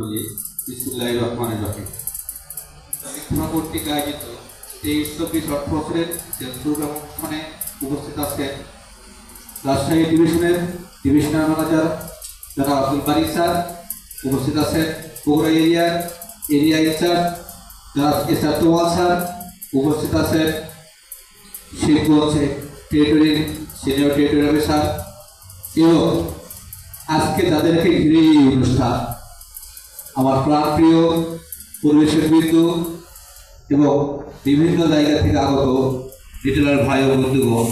বলি বিসমিল্লাহির রহমানির রহিম। ইকরা কর্তৃক আয়োজিত 23-24 অর্থ বছরের প্রোগ্রাম অনুষ্ঠানে উপস্থিত আছেন রাজশাহী ডিভিশনাল ম্যানেজার জনাব আব্দুল বারী স্যার, উপস্থিত আছেন বগুড়া এরিয়া ইনচার্জ জনাব এসআর তোয়াল স্যার, উপস্থিত আছেন শিবগঞ্জ টেরিটরির সিনিয়র টেরিটরি অফিসার এবং আজকে যাদেরকে ঘিরে এই অনুষ্ঠান আমার প্রাণপ্রিয় পরিবেশের বিন্দু এবং বিভিন্ন জায়গা থেকে আগত রিটেলার ভাই ও বন্ধুগণ,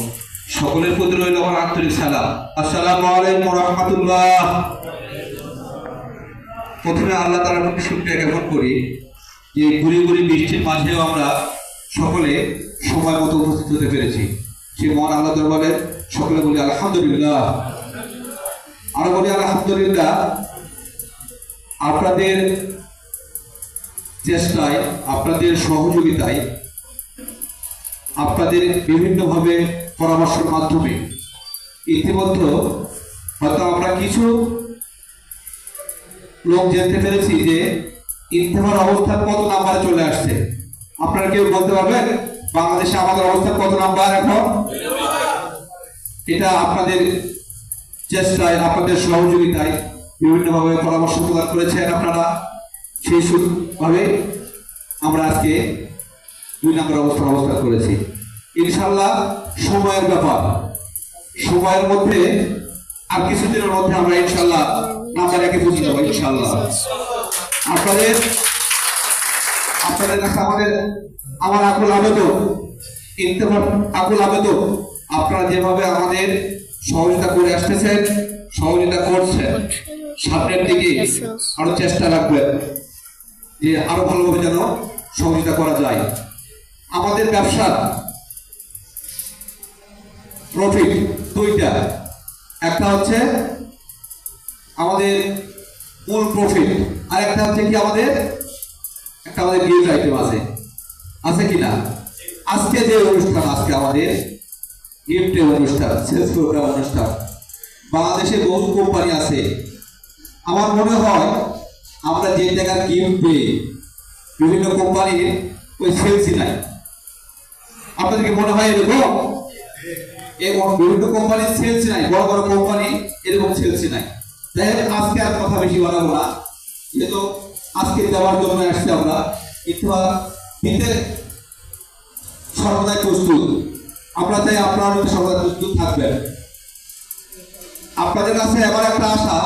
সকলের প্রতি রইল আমার আন্তরিক সালাম। আসসালামু আলাইকুম ওয়া রাহমাতুল্লাহ। প্রথমে আল্লাহ তাআলার প্রতি শুকরিয়া জ্ঞাপন করি যে গুড়ি বৃষ্টির মাঝেও আমরা সকলে সময় মতো উপস্থিত হতে পেরেছি। সেই মহান আল্লাহ দরবারে সকলে বলি আলহামদুলিল্লাহ। আরো বলি আলহামদুলিল্লাহ। আপনাদের চেষ্টায়, আপনাদের সহযোগিতায়, আপনাদের বিভিন্নভাবে পরামর্শের মাধ্যমে ইতিমধ্যে হয়তো আমরা কিছু লোক জানতে পেরেছি যে ইজতেমার অবস্থান কত নাম্বারে চলে আসছে। আপনারা কেউ বলতে পারবেন বাংলাদেশে আমাদের অবস্থান কত নাম্বার এখন? এটা আপনাদের চেষ্টায়, আপনাদের সহযোগিতায় বিভিন্নভাবে পরামর্শ প্রদান করেছেন আপনারা। সেই ভাবে আমরা আজকে 2 নম্বর অবস্থান করেছি। ইনশাআল্লাহ সময়ের ব্যাপার, সময়ের মধ্যে আর কিছুদিনের মধ্যে আমরা ইনশাআল্লাহ নাম্বার 1-এ পৌঁছে যাবো ইনশাআল্লাহ। আপনাদের কাছে আমার আকুল আবেদন, আকুল আবেদন, আপনারা যেভাবে আমাদের সহযোগিতা করে আসতেছেন, সহযোগিতা করছেন, সামনের দিকে আরো চেষ্টা রাখবেন যে আরো ভালোভাবে যেন সহযোগিতা করা যায়। আমাদের ব্যবসার প্রফিট 2টা, একটা হচ্ছে আমাদের মূল প্রফিট, আর একটা হচ্ছে কি আমাদের গিফট আইটেম আছে কিনা? আজকে যে অনুষ্ঠান, আজকে আমাদের গিফটের অনুষ্ঠান, সেলস প্রোগ্রাম অনুষ্ঠান। বাংলাদেশে বহু কোম্পানি আছে, আমার মনে হয় আমরা যে জায়গার গিফট পেয়ে বিভিন্ন কোম্পানির ওই সেলসই নাই। আপনাদেরকে মনে হয় এরকম? এবং বিভিন্ন কোম্পানির সেলস নাই, বড় বড় কোম্পানি এরকম সেলস নাই। তাই আজকে আর কথা বেশি বাড়াবো না, যেহেতু আজকে দেওয়ার জন্য আসছি আমরা, দিতে সর্বদাই প্রস্তুত। আমরা চাই আপনারা সর্বদা প্রস্তুত থাকবেন। আপনাদের কাছে এবার একটা আশা,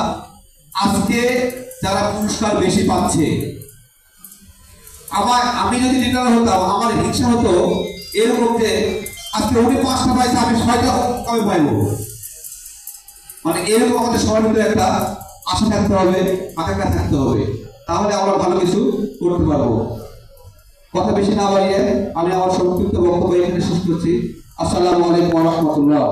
আজকে যারা পুরস্কার বেশি পাচ্ছে, আমি যদি লিডার হতাম আমার হিংসা হতো এরকম যে আজকে উনি 5টা পাইছে, আমি 6টা কমে পাইব। মানে এরকম আমাদের সবার ভিতরে একটা আশা থাকতে হবে, আকাঙ্ক্ষা থাকতে হবে, তাহলে আমরা ভালো কিছু করতে পারবো। কথা বেশি না বাড়িয়ে আমি আমার সংক্ষিপ্ত বক্তব্য এখানে শেষ করছি। আসসালামু আলাইকুম ওয়া রাহমাতুল্লাহ।